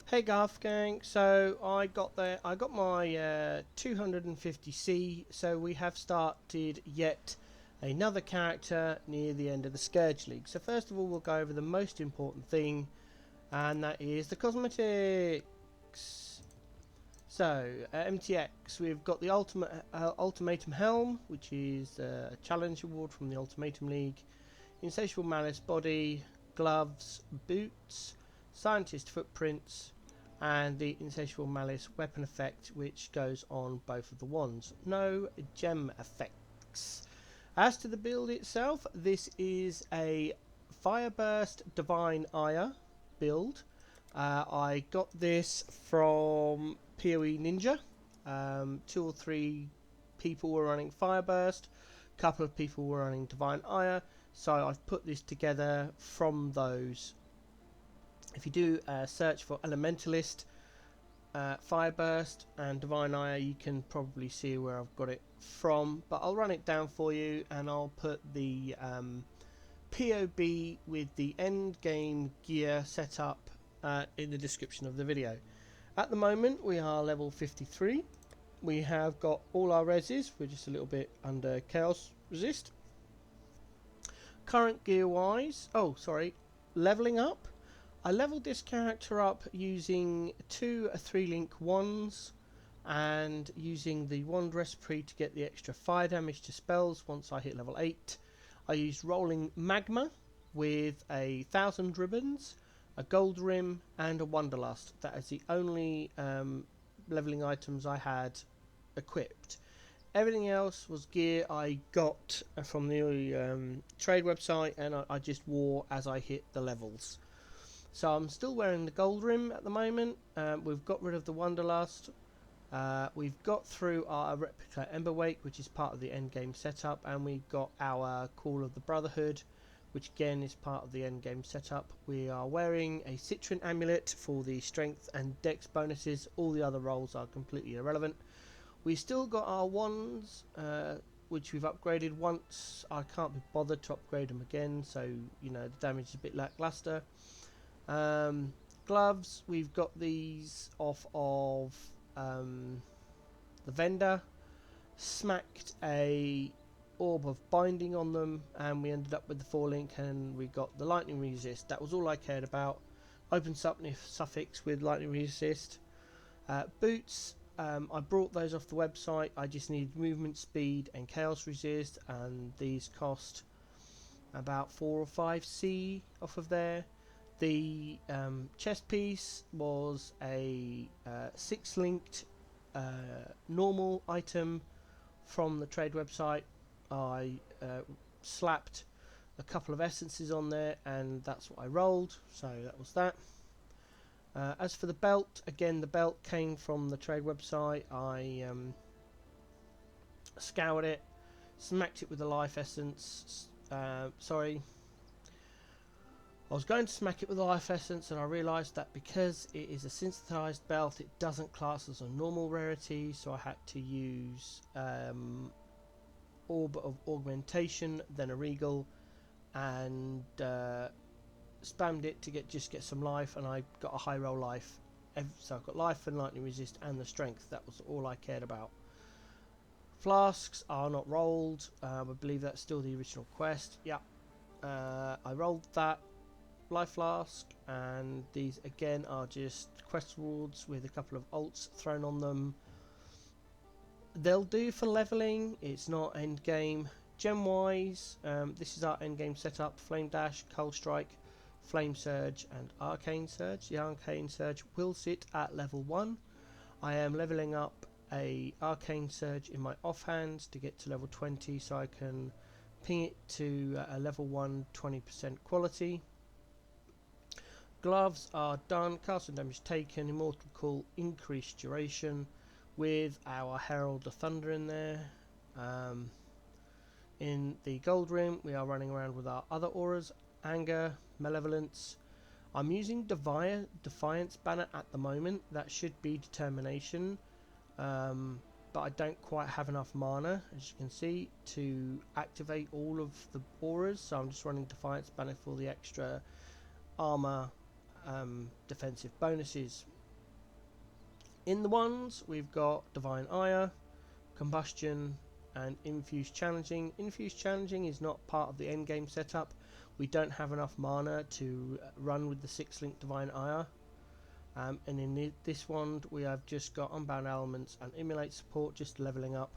Hey Garth gang, so I got my 250C, so we have started yet another character near the end of the Scourge League. So first of all we'll go over the most important thing, and that is the cosmetics. So MTX, we've got the Ultimatum Helm, which is a challenge award from the Ultimatum League, Insatiable Malice Body, gloves, boots, Scientist Footprints, and the Insatiable Malice weapon effect, which goes on both of the wands. No gem effects. As to the build itself, this is a Fire Burst Divine Ire build. I got this from PoE Ninja. 2 or 3 people were running Fire Burst, a couple of people were running Divine Ire, so I've put this together from those. If you do a search for Elementalist, Fire Burst and Divine Ire, you can probably see where I've got it from, but I'll run it down for you and I'll put the POB with the end game gear set up in the description of the video. At the moment we are level 53. We have got all our reses, we're just a little bit under chaos resist. Current gear wise, leveling up. I leveled this character up using 2 3-link wands and using the wand recipe to get the extra fire damage to spells once I hit level 8. I used rolling magma with 1,000 ribbons, a gold rim and a wanderlust. That is the only leveling items I had equipped. Everything else was gear I got from the trade website, and I just wore as I hit the levels. So I'm still wearing the gold rim at the moment. We've got rid of the wanderlust. We've got through our replica Emberwake, which is part of the endgame setup, and we've got our Call of the Brotherhood, which again is part of the endgame setup. We are wearing a Citron amulet for the strength and dex bonuses. All the other rolls are completely irrelevant. We still got our wands, which we've upgraded once. I can't be bothered to upgrade them again, so you know the damage is a bit lackluster. Gloves, we've got these off of the vendor. Smacked a orb of binding on them, and we ended up with the 4-link, and we got the lightning resist. That was all I cared about. Open suffix with lightning resist. Boots, I brought those off the website. I just needed movement speed and chaos resist, and these cost about 4 or 5 C off of there. The chest piece was a 6-linked normal item from the trade website. I slapped a couple of essences on there, and that's what I rolled, so that was that. As for the belt, again the belt came from the trade website. I scoured it, smacked it with a life essence. I was going to smack it with a life essence, and I realised that because it is a synthesized belt, it doesn't class as a normal rarity, so I had to use Orb of Augmentation, then a Regal, and spammed it to get some life, and I got a high roll life. So I've got life and lightning resist and the strength. That was all I cared about. Flasks are not rolled. I believe that's still the original quest. Yeah, I rolled that life flask, and these again are just quest rewards with a couple of alts thrown on them. They'll do for leveling. It's not end game. Gem wise, this is our end game setup: Flame Dash, Cold Strike, Flame Surge and Arcane Surge. The Arcane Surge will sit at level 1. I am leveling up a Arcane Surge in my offhand to get to level 20, so I can ping it to a level 1 20% quality. Gloves are done. Castle damage taken, Immortal Call, increased duration, with our Herald of Thunder in there. In the gold rim we are running around with our other auras: Anger, Malevolence. I'm using Defiance banner at the moment. That should be Determination, but I don't quite have enough mana, as you can see, to activate all of the auras, so I'm just running Defiance banner for the extra armor defensive bonuses. In the ones, we've got Divine Ire, Combustion, and Infused Challenging. Infused Challenging is not part of the endgame setup. We don't have enough mana to run with the 6-link Divine Ire. And in this one, we have just got Unbound Elements and Emulate support, just leveling up.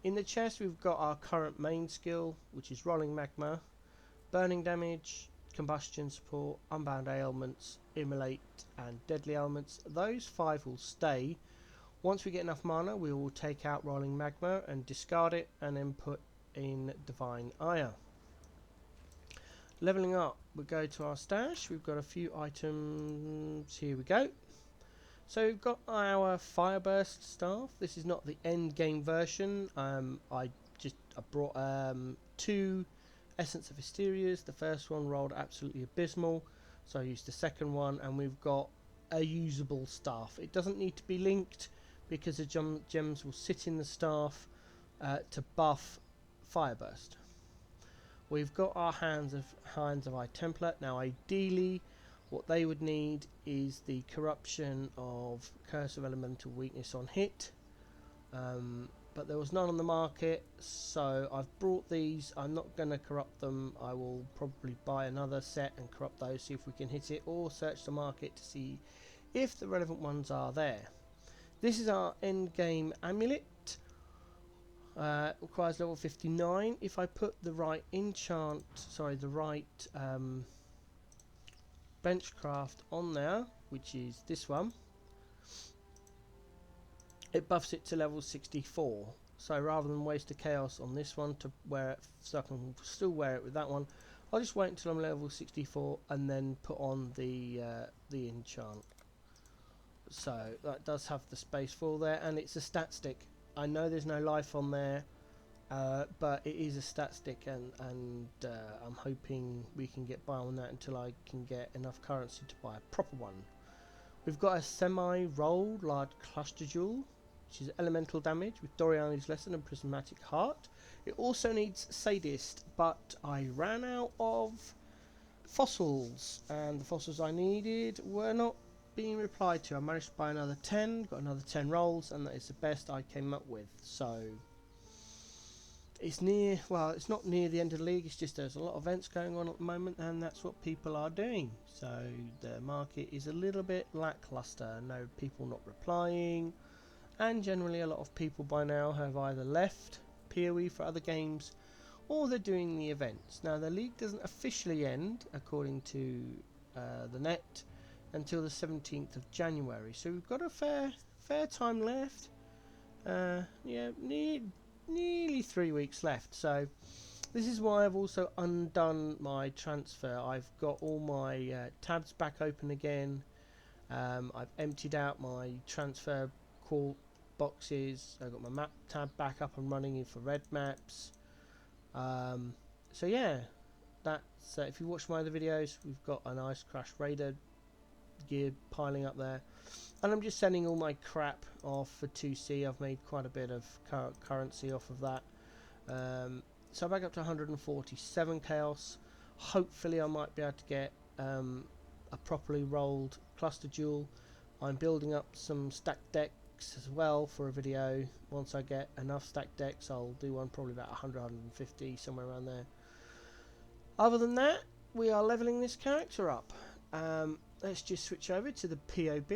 In the chest, we've got our current main skill, which is Rolling Magma, Burning Damage, Combustion support, Unbound Ailments, Immolate and Deadly Elements. Those 5 will stay. Once we get enough mana, we will take out Rolling Magma and discard it, and then put in Divine Ire. Leveling up, we go to our stash. We've got a few items. Here we go. So we've got our Fire Burst staff. This is not the end game version. I brought 2 Essence of Hysterias. The first one rolled absolutely abysmal, so I used the second one, and we've got a usable staff. It doesn't need to be linked because the gems will sit in the staff to buff Fire Burst. We've got our Hands of Eye template. Now ideally what they would need is the corruption of Curse of Elemental Weakness on hit. But there was none on the market, so I've brought these. I'm not going to corrupt them. I will probably buy another set and corrupt those, see if we can hit it, or search the market to see if the relevant ones are there. This is our end game amulet. Requires level 59. If I put the right benchcraft on there, which is this one, it buffs it to level 64. So rather than waste a chaos on this one to wear it, so I can still wear it with that one, I'll just wait until I'm level 64 and then put on the enchant. So that does have the space for there, and it's a stat stick. I know there's no life on there, but it is a stat stick, and I'm hoping we can get by on that until I can get enough currency to buy a proper one. We've got a semi-rolled large cluster jewel, which is elemental damage with Doriani's Lesson and Prismatic Heart. It also needs Sadist, but I ran out of fossils, and the fossils I needed were not being replied to. I managed to buy another 10, got another 10 rolls, and that is the best I came up with. So it's near, well, it's not near the end of the league, it's just there's a lot of events going on at the moment, and that's what people are doing. So the market is a little bit lackluster, no people not replying, and generally a lot of people by now have either left PoE for other games, or they're doing the events. Now the league doesn't officially end, according to the net, until the 17th of January, so we've got a fair time left. Yeah, nearly 3 weeks left. So this is why I've also undone my transfer. I've got all my tabs back open again. I've emptied out my transfer call boxes. I've got my map tab back up and running for red maps. So yeah, that's if you watch my other videos, we've got an Ice Crash Raider gear piling up there, and I'm just sending all my crap off for 2C. I've made quite a bit of currency off of that, so back up to 147 chaos. Hopefully I might be able to get a properly rolled cluster jewel. I'm building up some stacked decks as well for a video. Once I get enough stacked decks, I'll do one probably about 100, 150, somewhere around there. Other than that, we are leveling this character up. Let's just switch over to the POB.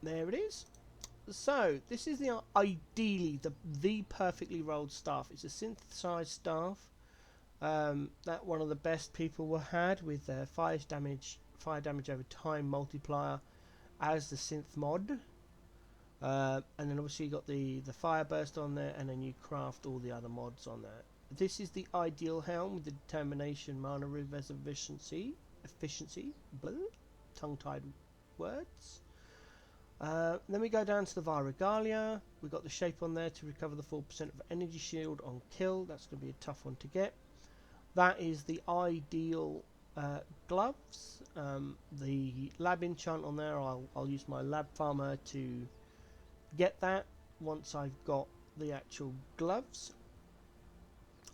There it is. So this is the ideally the perfectly rolled staff. It's a synthesized staff. That one of the best people had with fire damage over time multiplier as the synth mod. And then obviously you got the fire burst on there, and then you craft all the other mods on there. This is the ideal helm with the determination, mana reverse efficiency, tongue-tied words. Then we go down to the Virigalia. We've got the shape on there to recover the 4% of energy shield on kill. That's going to be a tough one to get. That is the ideal gloves. The lab enchant on there, I'll use my lab farmer to get that once I've got the actual gloves.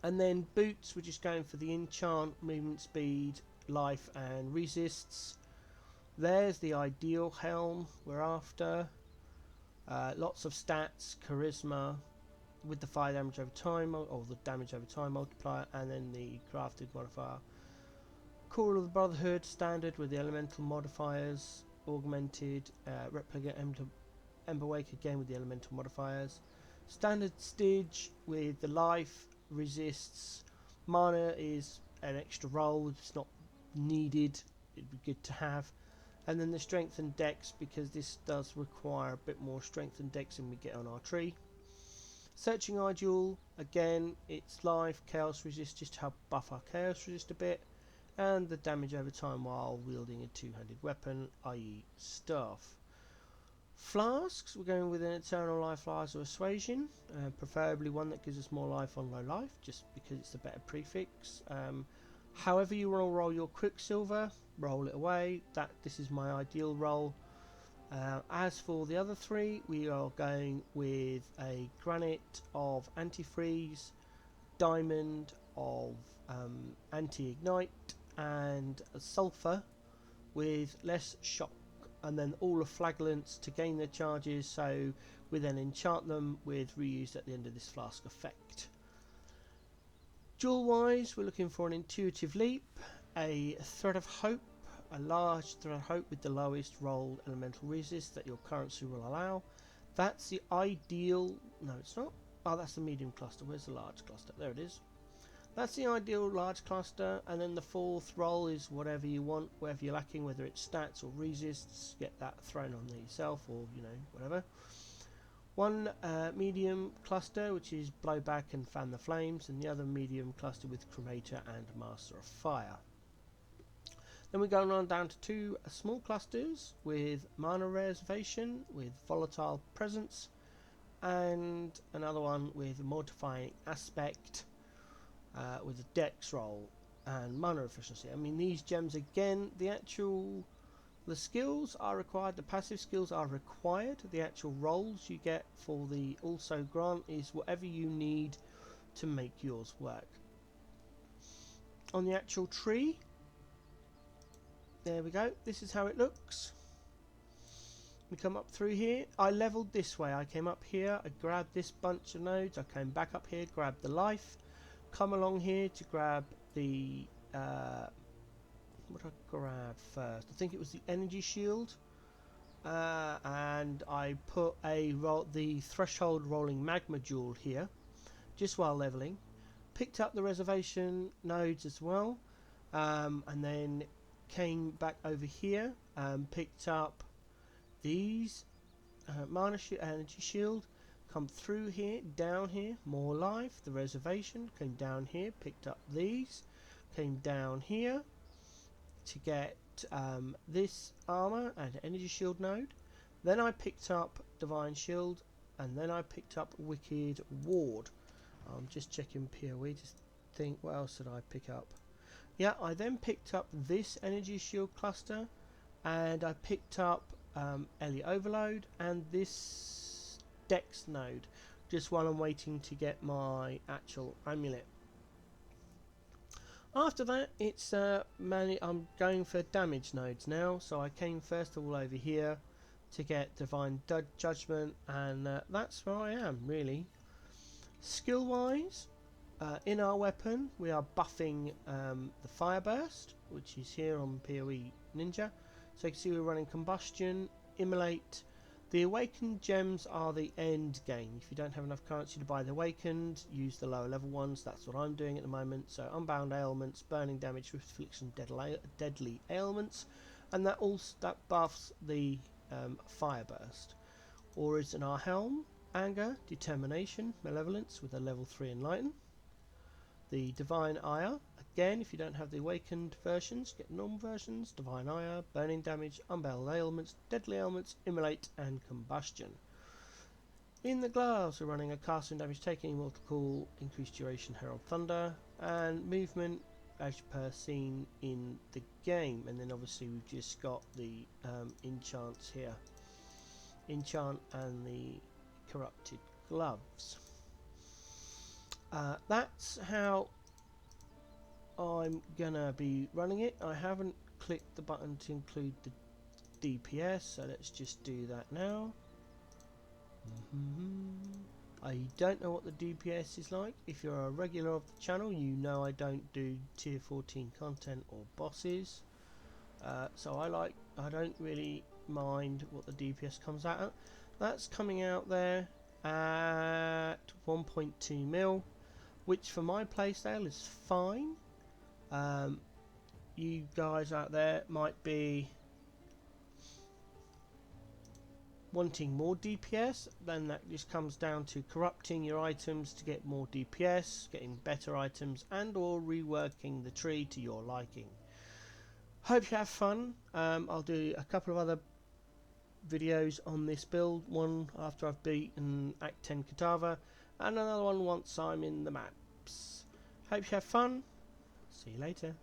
And then boots, we're just going for the enchant, movement speed, life and resists. There's the ideal helm we're after. Lots of stats, charisma, with the fire damage over time, or the damage over time multiplier, and then the crafted modifier. Core of the Brotherhood, standard with the elemental modifiers, augmented, replicate Emberwake again with the elemental modifiers. Standard Stige with the life, resists, mana is an extra roll, it's not needed, it'd be good to have. And then the strength and dex, because this does require a bit more strength and dex than we get on our tree. Searching Ideal, again, it's life, chaos resist, just to help buff our chaos resist a bit. And the damage over time while wielding a two-handed weapon, i.e. staff. Flasks, we're going with an Eternal Life, Lies or Assuasion, preferably one that gives us more life on low life, just because it's the better prefix. However you want to roll your Quicksilver, roll it away. This is my ideal roll. As for the other three, we are going with a Granite of Antifreeze, Diamond of Anti-Ignite, and a Sulphur with less shock, and then all of Flagellants to gain their charges, so we then enchant them with reuse at the end of this flask effect. Jewel wise, we're looking for an Intuitive Leap, a Thread of Hope, a large Thread of Hope with the lowest rolled elemental resist that your currency will allow. That's the ideal. No, it's not. Oh, that's the medium cluster. Where's the large cluster? There it is. That's the ideal large cluster, and then the fourth roll is whatever you want, whatever you're lacking, whether it's stats or resists, get that thrown on yourself, or whatever. One medium cluster, which is Blowback and Fan the Flames, and the other medium cluster with Cremator and Master of Fire. Then we're going on down to two small clusters with Mana Reservation, with Volatile Presence, and another one with Mortifying Aspect, with a dex roll and mana efficiency. I mean, these gems again, the skills are required, the passive skills are required. The actual rolls you get for the also grant is whatever you need to make yours work. On the actual tree, there we go, this is how it looks. We come up through here. I leveled this way. I came up here, I grabbed this bunch of nodes, I came back up here, grabbed the life, come along here to grab the what did I grab first? I think it was the energy shield, and I put the threshold rolling magma jewel here just while leveling. Picked up the reservation nodes as well, and then came back over here and picked up these mana energy shield. Come through here, down here, more life, the reservation, came down here, picked up these, came down here to get this armor and energy shield node. Then I picked up Divine Shield, and then I picked up Wicked Ward. I'm just checking PoE, just think what else did I pick up. Yeah, I then picked up this energy shield cluster, and I picked up Ellie Overload and this Dex node, just while I'm waiting to get my actual amulet. After that, it's I'm going for damage nodes now, so I came first of all over here to get Divine Judgment, and that's where I am really. Skill wise, in our weapon we are buffing the Fire Burst, which is here on PoE Ninja. So you can see we're running Combustion, Immolate. The Awakened gems are the end game. If you don't have enough currency to buy the Awakened, use the lower level ones. That's what I'm doing at the moment. So Unbound Ailments, Burning Damage, Swift Affliction, Deadly Ailments, and that buffs the Fire Burst. Auras in our helm: Anger, Determination, Malevolence with a level 3 Enlighten. The Divine Ire, again, if you don't have the Awakened versions, get normal versions: Divine Ire, Burning Damage, Unbound Ailments, Deadly Ailments, Immolate, and Combustion. In the gloves, we're running a Casting Damage, Taking Immortal Call, Increased Duration, Herald Thunder, and Movement as per seen in the game. And then obviously we've just got the enchants here. Enchant and the Corrupted Gloves. That's how I'm gonna be running it. I haven't clicked the button to include the DPS, so let's just do that now. I don't know what the DPS is like. If you're a regular of the channel, you know I don't do tier 14 content or bosses, so I don't really mind what the DPS comes out at. That's coming out there at 1.2 mil, which for my playstyle is fine. You guys out there might be wanting more DPS, then that just comes down to corrupting your items to get more DPS, getting better items, and or reworking the tree to your liking. Hope you have fun. I'll do a couple of other videos on this build, one after I've beaten Act 10 Kadava, and another one once I'm in the maps. Hope you have fun. See you later.